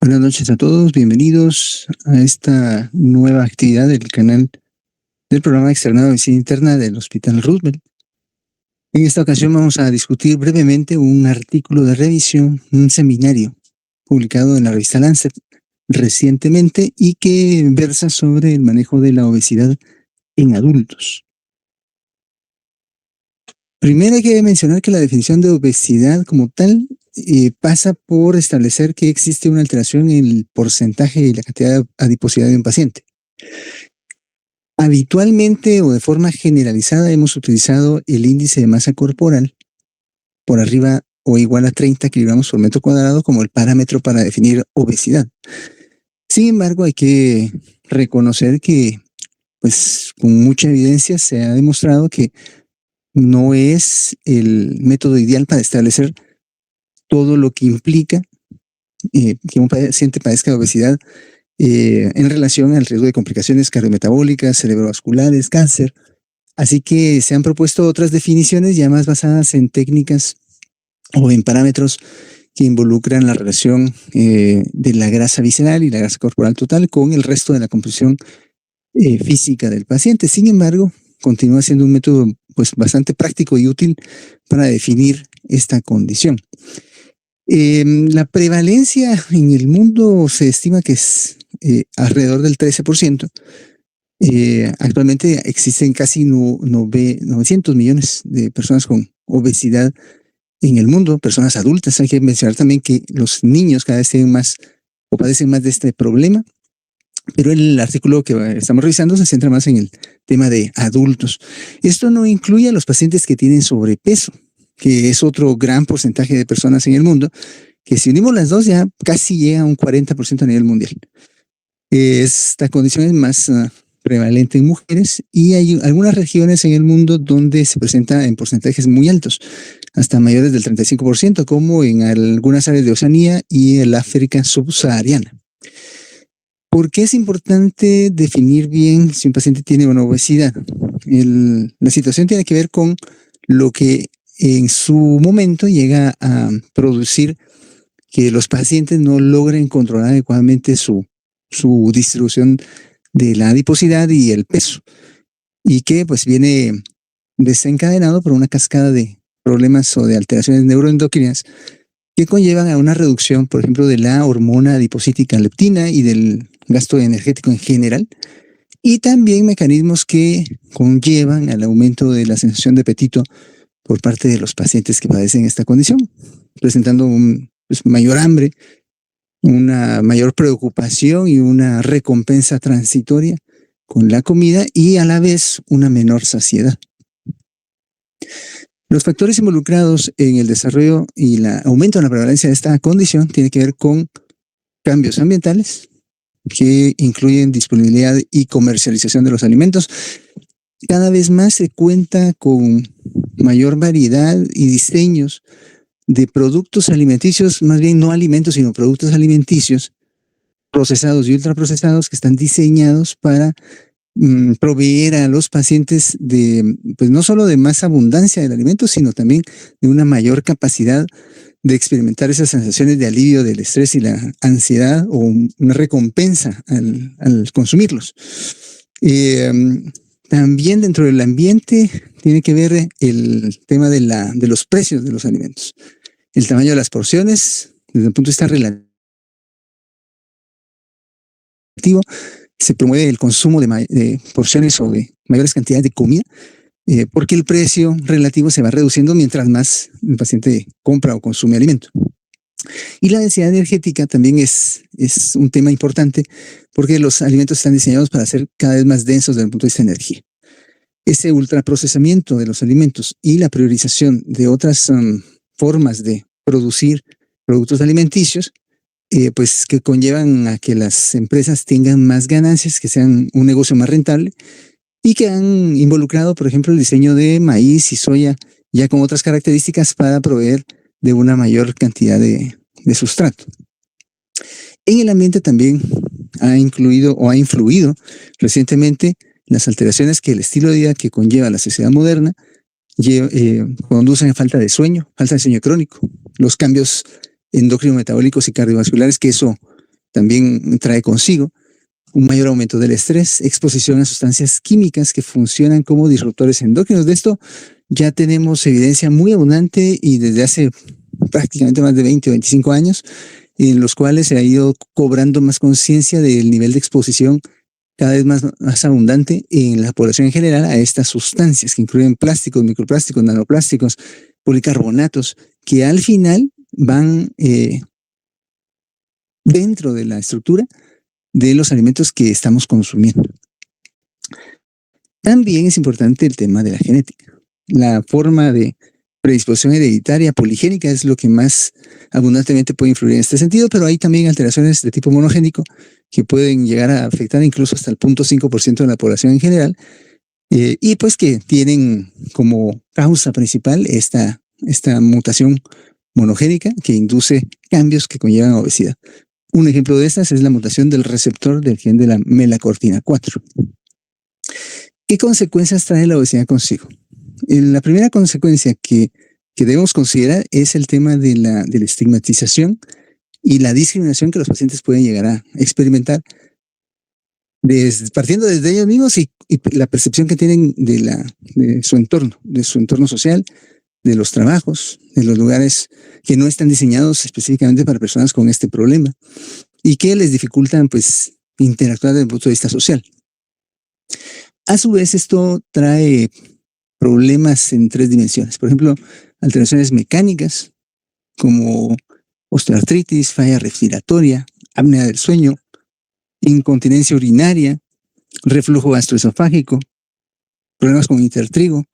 Buenas noches a todos, bienvenidos a esta nueva actividad del canal del programa externado de medicina interna del Hospital Roosevelt. En esta ocasión vamos a discutir brevemente un artículo de revisión, un seminario publicado en la revista Lancet recientemente y que versa sobre el manejo de la obesidad en adultos. Primero hay que mencionar que la definición de obesidad como tal pasa por establecer que existe una alteración en el porcentaje y la cantidad de adiposidad de un paciente. Habitualmente o de forma generalizada hemos utilizado el índice de masa corporal por arriba o igual a 30 kilogramos por metro cuadrado como el parámetro para definir obesidad. Sin embargo, hay que reconocer que, pues, con mucha evidencia se ha demostrado que no es el método ideal para establecer todo lo que implica que un paciente padezca de obesidad en relación al riesgo de complicaciones cardiometabólicas, cerebrovasculares, cáncer. Así que se han propuesto otras definiciones ya más basadas en técnicas o en parámetros que involucran la relación de la grasa visceral y la grasa corporal total con el resto de la composición física del paciente. Sin embargo, continúa siendo un método pues bastante práctico y útil para definir esta condición. La prevalencia en el mundo se estima que es alrededor del 13%. Actualmente existen casi 900 millones de personas con obesidad en el mundo, personas adultas. Hay que mencionar también que los niños cada vez tienen más o padecen más de este problema, pero el artículo que estamos revisando se centra más en el tema de adultos. Esto no incluye a los pacientes que tienen sobrepeso, que es otro gran porcentaje de personas en el mundo, que si unimos las dos ya casi llega a un 40% a nivel mundial. Esta condición es más prevalente en mujeres y hay algunas regiones en el mundo donde se presenta en porcentajes muy altos, hasta mayores del 35%, como en algunas áreas de Oceanía y el África subsahariana. ¿Por qué es importante definir bien si un paciente tiene una obesidad? La situación tiene que ver con lo que en su momento llega a producir que los pacientes no logren controlar adecuadamente su distribución de la adiposidad y el peso, y que pues viene desencadenado por una cascada de problemas o de alteraciones neuroendocrinas que conllevan a una reducción, por ejemplo, de la hormona adipocítica leptina y del gasto energético en general, y también mecanismos que conllevan al aumento de la sensación de apetito por parte de los pacientes que padecen esta condición, presentando un mayor hambre, una mayor preocupación y una recompensa transitoria con la comida y a la vez una menor saciedad. Los factores involucrados en el desarrollo y el aumento de la prevalencia de esta condición tiene que ver con cambios ambientales que incluyen disponibilidad y comercialización de los alimentos. Cada vez más se cuenta con mayor variedad y diseños de productos alimenticios, más bien no alimentos, sino productos alimenticios procesados y ultraprocesados que están diseñados para proveer a los pacientes de, pues no solo de más abundancia del alimento, sino también de una mayor capacidad de experimentar esas sensaciones de alivio del estrés y la ansiedad o una recompensa al consumirlos. También dentro del ambiente tiene que ver el tema de los precios de los alimentos. El tamaño de las porciones, desde el punto de vista relativo, se promueve el consumo de porciones o de mayores cantidades de comida, porque el precio relativo se va reduciendo mientras más el paciente compra o consume alimento. Y la densidad energética también es un tema importante porque los alimentos están diseñados para ser cada vez más densos desde el punto de vista de energía. Ese ultraprocesamiento de los alimentos y la priorización de otras formas de producir productos alimenticios, pues que conllevan a que las empresas tengan más ganancias, que sean un negocio más rentable y que han involucrado, por ejemplo, el diseño de maíz y soya ya con otras características para proveer de una mayor cantidad de sustrato. En el ambiente también ha influido recientemente las alteraciones que el estilo de vida que conlleva la sociedad moderna conducen a falta de sueño crónico, los cambios endocrino-metabólicos y cardiovasculares que eso también trae consigo un mayor aumento del estrés, exposición a sustancias químicas que funcionan como disruptores endócrinos. De esto ya tenemos evidencia muy abundante y desde hace prácticamente más de 20 o 25 años, en los cuales se ha ido cobrando más conciencia del nivel de exposición cada vez más abundante en la población en general a estas sustancias que incluyen plásticos, microplásticos, nanoplásticos, policarbonatos, que al final van dentro de la estructura de los alimentos que estamos consumiendo. También es importante el tema de la genética. La forma de predisposición hereditaria poligénica es lo que más abundantemente puede influir en este sentido, pero hay también alteraciones de tipo monogénico que pueden llegar a afectar incluso hasta el 0.5% de la población en general, y pues que tienen como causa principal esta mutación monogénica que induce cambios que conllevan a obesidad. Un ejemplo de estas es la mutación del receptor del gen de la melacortina 4. ¿Qué consecuencias trae la obesidad consigo? La primera consecuencia que debemos considerar es el tema de la estigmatización y la discriminación que los pacientes pueden llegar a experimentar, partiendo desde ellos mismos y la percepción que tienen de su entorno social, de los trabajos, de los lugares que no están diseñados específicamente para personas con este problema y que les dificultan pues interactuar desde el punto de vista social. A su vez, esto trae problemas en 3 dimensiones. Por ejemplo, alteraciones mecánicas como osteoartritis, falla respiratoria, apnea del sueño, incontinencia urinaria, reflujo gastroesofágico, problemas con intertrigo,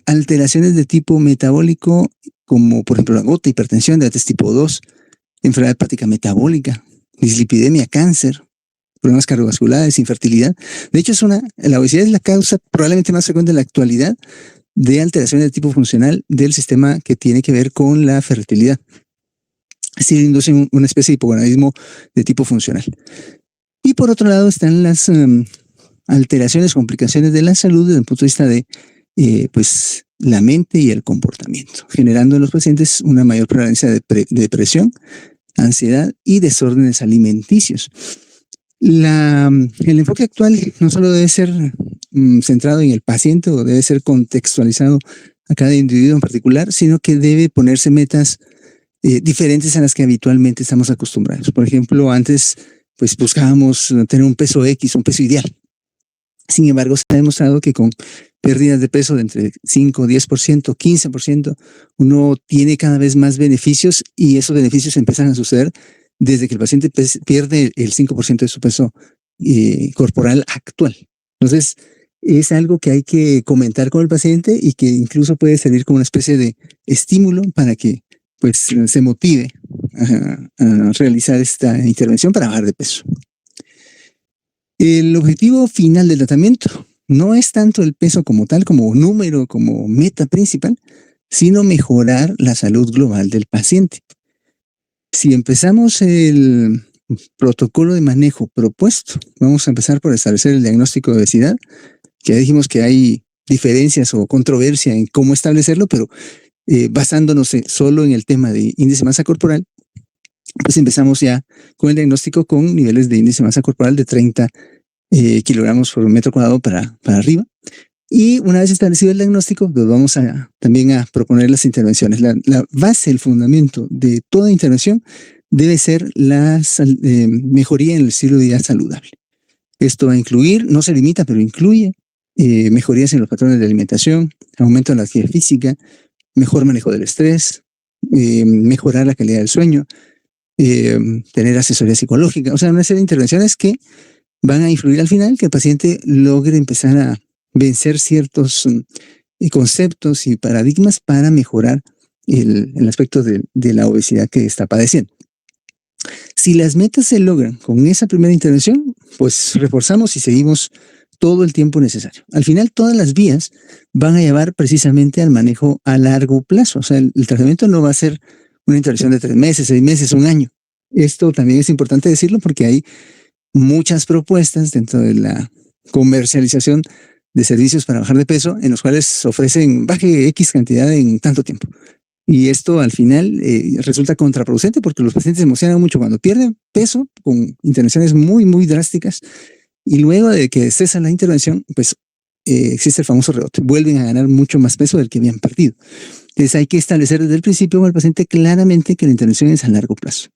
alteraciones de tipo metabólico como por ejemplo la gota, hipertensión, diabetes tipo 2, enfermedad hepática metabólica, dislipidemia, cáncer, problemas cardiovasculares, infertilidad. De hecho, la obesidad es la causa probablemente más frecuente en la actualidad de alteraciones de tipo funcional del sistema que tiene que ver con la fertilidad. Es decir, inducen una especie de hipogonadismo de tipo funcional. Y por otro lado están las alteraciones, complicaciones de la salud desde el punto de vista de pues la mente y el comportamiento, generando en los pacientes una mayor prevalencia de depresión, ansiedad y desórdenes alimenticios. El enfoque actual no solo debe ser centrado en el paciente o debe ser contextualizado a cada individuo en particular, sino que debe ponerse metas diferentes a las que habitualmente estamos acostumbrados. Por ejemplo, antes pues buscábamos tener un peso X, un peso ideal. Sin embargo, se ha demostrado que con pérdidas de peso de entre 5, 10%, 15%, uno tiene cada vez más beneficios y esos beneficios empiezan a suceder desde que el paciente pierde el 5% de su peso corporal actual. Entonces, es algo que hay que comentar con el paciente y que incluso puede servir como una especie de estímulo para que pues, se motive a realizar esta intervención para bajar de peso. El objetivo final del tratamiento no es tanto el peso como tal, como número, como meta principal, sino mejorar la salud global del paciente. Si empezamos el protocolo de manejo propuesto, vamos a empezar por establecer el diagnóstico de obesidad, que ya dijimos que hay diferencias o controversia en cómo establecerlo, pero basándonos solo en el tema de índice de masa corporal, pues empezamos ya con el diagnóstico con niveles de índice de masa corporal de 30 kilogramos por metro cuadrado para arriba. Y una vez establecido el diagnóstico, pues vamos también a proponer las intervenciones. La base, el fundamento de toda intervención debe ser la mejoría en el estilo de vida saludable. Esto va a incluir, no se limita, pero incluye mejorías en los patrones de alimentación, aumento de la actividad física, mejor manejo del estrés, mejorar la calidad del sueño, tener asesoría psicológica, o sea, una serie de intervenciones que van a influir al final que el paciente logre empezar a vencer ciertos conceptos y paradigmas para mejorar el aspecto de la obesidad que está padeciendo. Si las metas se logran con esa primera intervención, pues reforzamos y seguimos todo el tiempo necesario. Al final, todas las vías van a llevar precisamente al manejo a largo plazo. O sea, el tratamiento no va a ser una intervención de 3 meses, 6 meses, 1 año. Esto también es importante decirlo porque hay muchas propuestas dentro de la comercialización de servicios para bajar de peso en los cuales ofrecen baje X cantidad en tanto tiempo. Y esto al final resulta contraproducente porque los pacientes se emocionan mucho cuando pierden peso con intervenciones muy, muy drásticas. Y luego de que cesa la intervención, pues existe el famoso rebote. Vuelven a ganar mucho más peso del que habían perdido. Entonces hay que establecer desde el principio con el paciente claramente que la intervención es a largo plazo.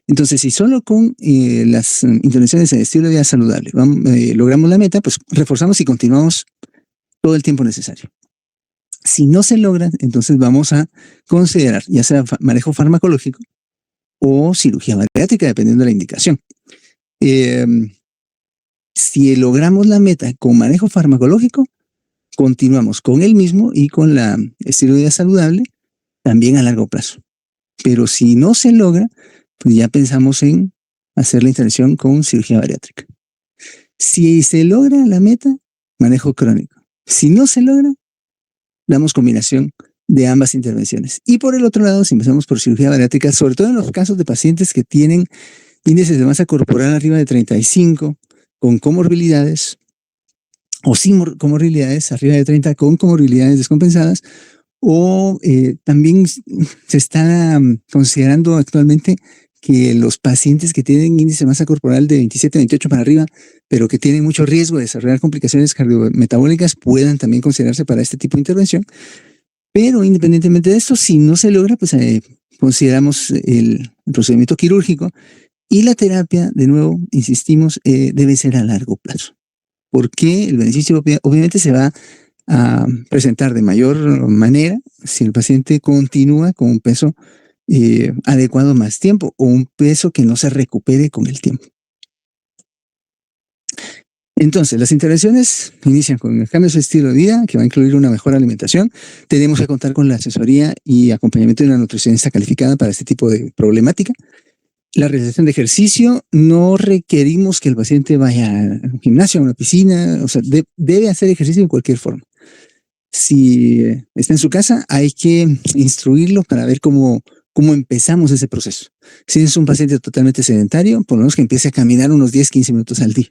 Entonces, si solo con las intervenciones en estilo de vida saludable logramos la meta, pues reforzamos y continuamos todo el tiempo necesario. Si no se logra, entonces vamos a considerar ya sea manejo farmacológico o cirugía bariátrica, dependiendo de la indicación. Si logramos la meta con manejo farmacológico, continuamos con el mismo y con la estilo de vida saludable también a largo plazo. Pero si no se logra, pues ya pensamos en hacer la intervención con cirugía bariátrica. Si se logra la meta, manejo crónico. Si no se logra, damos combinación de ambas intervenciones. Y por el otro lado, si empezamos por cirugía bariátrica, sobre todo en los casos de pacientes que tienen índices de masa corporal arriba de 35, con comorbilidades, o sin comorbilidades, arriba de 30, con comorbilidades descompensadas, o también se está considerando actualmente que los pacientes que tienen índice de masa corporal de 27, 28 para arriba, pero que tienen mucho riesgo de desarrollar complicaciones cardiometabólicas, puedan también considerarse para este tipo de intervención. Pero independientemente de esto, si no se logra, pues consideramos el procedimiento quirúrgico y la terapia, de nuevo, insistimos, debe ser a largo plazo. Porque el beneficio obviamente se va a presentar de mayor manera si el paciente continúa con un peso adecuado más tiempo o un peso que no se recupere con el tiempo. Entonces, las intervenciones inician con el cambio de estilo de vida, que va a incluir una mejor alimentación. Tenemos que contar con la asesoría y acompañamiento de una nutricionista calificada para este tipo de problemática. La realización de ejercicio, no requerimos que el paciente vaya a un gimnasio, a una piscina, o sea, debe hacer ejercicio en cualquier forma. Si está en su casa, hay que instruirlo para ver cómo empezamos ese proceso. Si es un paciente totalmente sedentario, por lo menos que empiece a caminar unos 10, 15 minutos al día.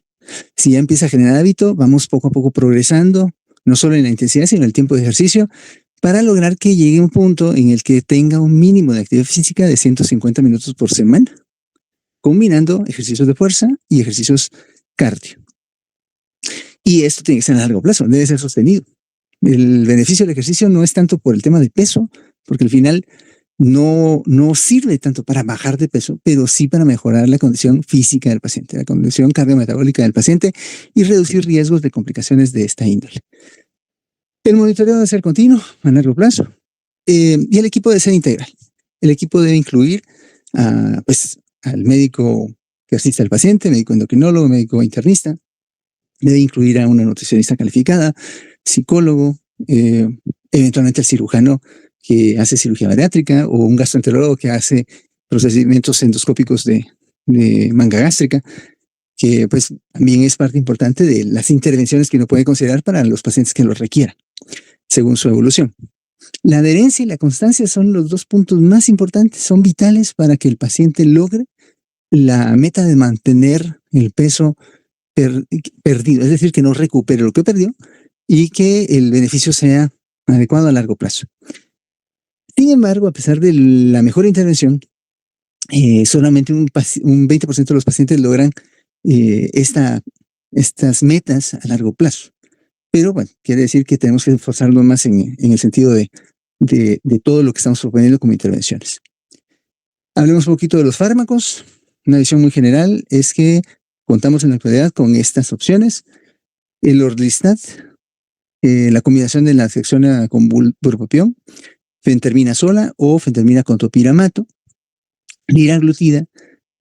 Si ya empieza a generar hábito, vamos poco a poco progresando, no solo en la intensidad, sino en el tiempo de ejercicio, para lograr que llegue a un punto en el que tenga un mínimo de actividad física de 150 minutos por semana, combinando ejercicios de fuerza y ejercicios cardio. Y esto tiene que ser a largo plazo, debe ser sostenido. El beneficio del ejercicio no es tanto por el tema de peso, porque al final no sirve tanto para bajar de peso, pero sí para mejorar la condición física del paciente, la condición cardiometabólica del paciente y reducir riesgos de complicaciones de esta índole. El monitoreo debe ser continuo, a largo plazo, y el equipo debe ser integral. El equipo debe incluir al médico que asiste al paciente, médico endocrinólogo, médico internista, debe incluir a una nutricionista calificada, psicólogo, eventualmente el cirujano que hace cirugía bariátrica o un gastroenterólogo que hace procedimientos endoscópicos de manga gástrica, que pues también es parte importante de las intervenciones que uno puede considerar para los pacientes que lo requieran, según su evolución. La adherencia y la constancia son los dos puntos más importantes, son vitales para que el paciente logre la meta de mantener el peso perdido, es decir, que no recupere lo que perdió y que el beneficio sea adecuado a largo plazo. Sin embargo, a pesar de la mejor intervención, solamente un 20% de los pacientes logran estas metas a largo plazo. Pero bueno, quiere decir que tenemos que esforzarnos más en el sentido de todo lo que estamos proponiendo como intervenciones. Hablemos un poquito de los fármacos. Una visión muy general es que contamos en la actualidad con estas opciones. El Orlistat, la combinación de la naltrexona con bupropión, fentermina sola o fentermina con topiramato, liraglutida,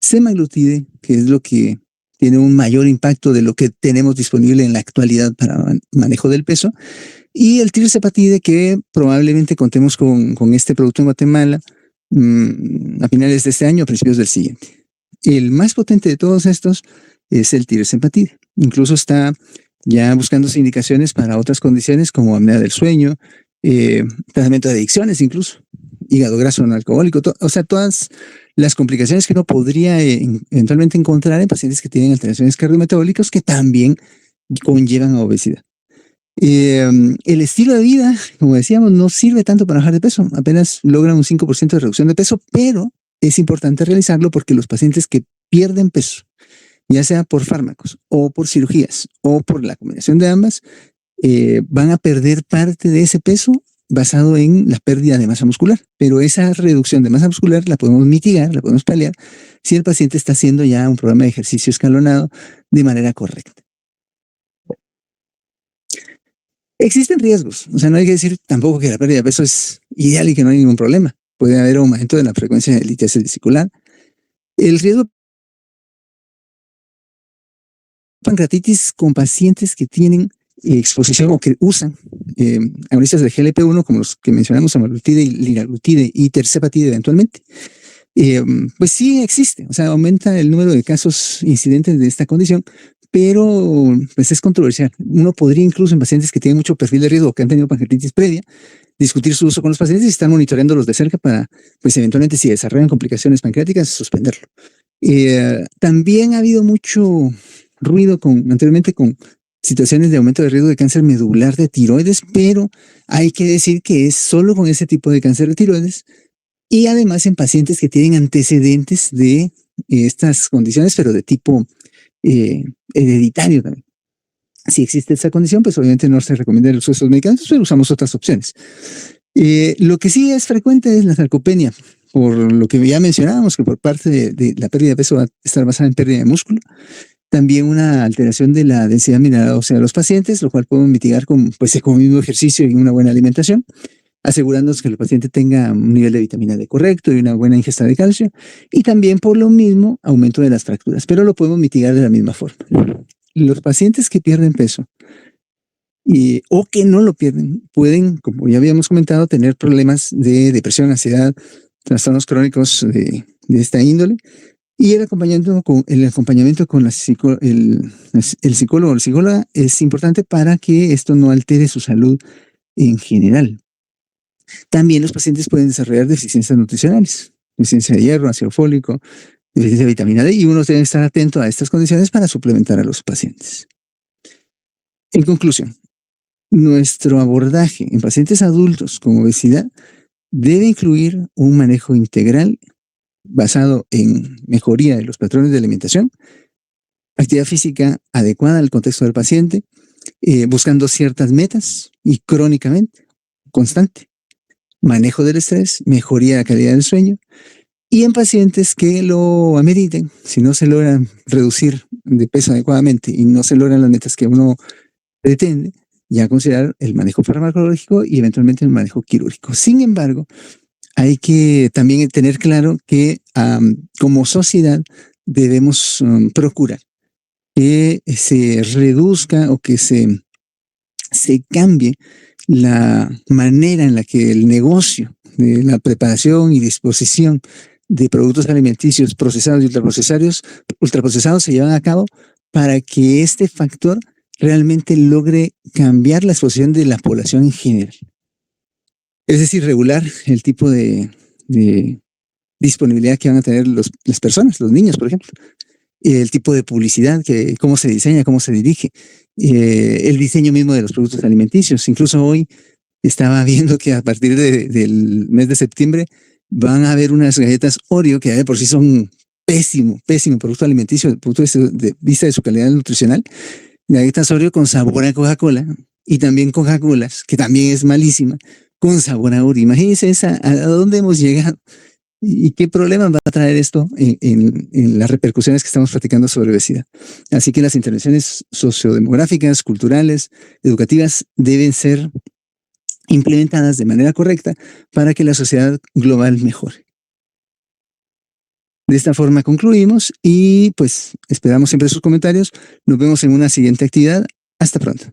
semaglutide, que es lo que tiene un mayor impacto de lo que tenemos disponible en la actualidad para manejo del peso, y el tirzepatide, que probablemente contemos con este producto en Guatemala a finales de este año, a principios del siguiente. El más potente de todos estos es el tirzepatide. Incluso está ya buscándose indicaciones para otras condiciones como apnea del sueño, tratamiento de adicciones incluso, hígado graso no alcohólico, o sea, todas las complicaciones que uno podría eventualmente encontrar en pacientes que tienen alteraciones cardiometabólicas que también conllevan a obesidad. El estilo de vida, como decíamos, no sirve tanto para bajar de peso, apenas logra un 5% de reducción de peso, pero es importante realizarlo porque los pacientes que pierden peso, ya sea por fármacos o por cirugías o por la combinación de ambas, van a perder parte de ese peso basado en la pérdida de masa muscular. Pero esa reducción de masa muscular la podemos mitigar, la podemos paliar, si el paciente está haciendo ya un programa de ejercicio escalonado de manera correcta. Existen riesgos, o sea, no hay que decir tampoco que la pérdida de peso es ideal y que no hay ningún problema. Puede haber aumento de la frecuencia de litiasis vesicular. El riesgo de pancreatitis con pacientes que tienen exposición o que usan agonistas de GLP-1 como los que mencionamos, semaglutide, liraglutide y tirzepatide eventualmente, pues sí existe, o sea, aumenta el número de casos incidentes de esta condición, pero pues es controversial. Uno podría incluso en pacientes que tienen mucho perfil de riesgo, que han tenido pancreatitis previa, discutir su uso con los pacientes y estar monitoreándolos de cerca para, pues eventualmente si desarrollan complicaciones pancreáticas, suspenderlo. También ha habido mucho ruido anteriormente con situaciones de aumento de riesgo de cáncer medular de tiroides, pero hay que decir que es solo con ese tipo de cáncer de tiroides y además en pacientes que tienen antecedentes de estas condiciones, pero de tipo hereditario también. Si existe esa condición, pues obviamente no se recomienda el uso de esos medicamentos, pero usamos otras opciones. Lo que sí es frecuente es la sarcopenia, por lo que ya mencionábamos, que por parte de la pérdida de peso va a estar basada en pérdida de músculo. También una alteración de la densidad mineral ósea de los pacientes, lo cual podemos mitigar con el mismo ejercicio y una buena alimentación, asegurándonos que el paciente tenga un nivel de vitamina D correcto y una buena ingesta de calcio. Y también por lo mismo, aumento de las fracturas, pero lo podemos mitigar de la misma forma. Los pacientes que pierden peso o que no lo pierden, pueden, como ya habíamos comentado, tener problemas de depresión, ansiedad, trastornos crónicos de esta índole. Y el acompañamiento con el psicólogo o la psicóloga es importante para que esto no altere su salud en general. También los pacientes pueden desarrollar deficiencias nutricionales, deficiencia de hierro, ácido fólico, deficiencia de vitamina D, y uno debe estar atento a estas condiciones para suplementar a los pacientes. En conclusión, nuestro abordaje en pacientes adultos con obesidad debe incluir un manejo integral basado en mejoría de los patrones de alimentación, actividad física adecuada al contexto del paciente, buscando ciertas metas y crónicamente, constante, manejo del estrés, mejoría de la calidad del sueño, y en pacientes que lo ameriten, si no se logran reducir de peso adecuadamente y no se logran las metas que uno pretende, ya considerar el manejo farmacológico y eventualmente el manejo quirúrgico. Sin embargo, hay que también tener claro que como sociedad debemos procurar que se reduzca o que se cambie la manera en la que el negocio de la preparación y disposición de productos alimenticios procesados y ultraprocesados se llevan a cabo para que este factor realmente logre cambiar la exposición de la población en general. Es decir, regular el tipo de disponibilidad que van a tener las personas, los niños, por ejemplo. El tipo de publicidad, cómo se diseña, cómo se dirige. El diseño mismo de los productos alimenticios. Incluso hoy estaba viendo que a partir del mes de septiembre van a haber unas galletas Oreo que de por sí son pésimo producto alimenticio desde el punto de vista de su calidad nutricional. Galletas Oreo con sabor a Coca-Cola y también Coca-Colas, que también es malísima, con sabor a Oreo. Imagínense a dónde hemos llegado y qué problemas va a traer esto en las repercusiones que estamos platicando sobre obesidad. Así que las intervenciones sociodemográficas, culturales, educativas deben ser implementadas de manera correcta para que la sociedad global mejore. De esta forma concluimos y pues esperamos siempre sus comentarios. Nos vemos en una siguiente actividad. Hasta pronto.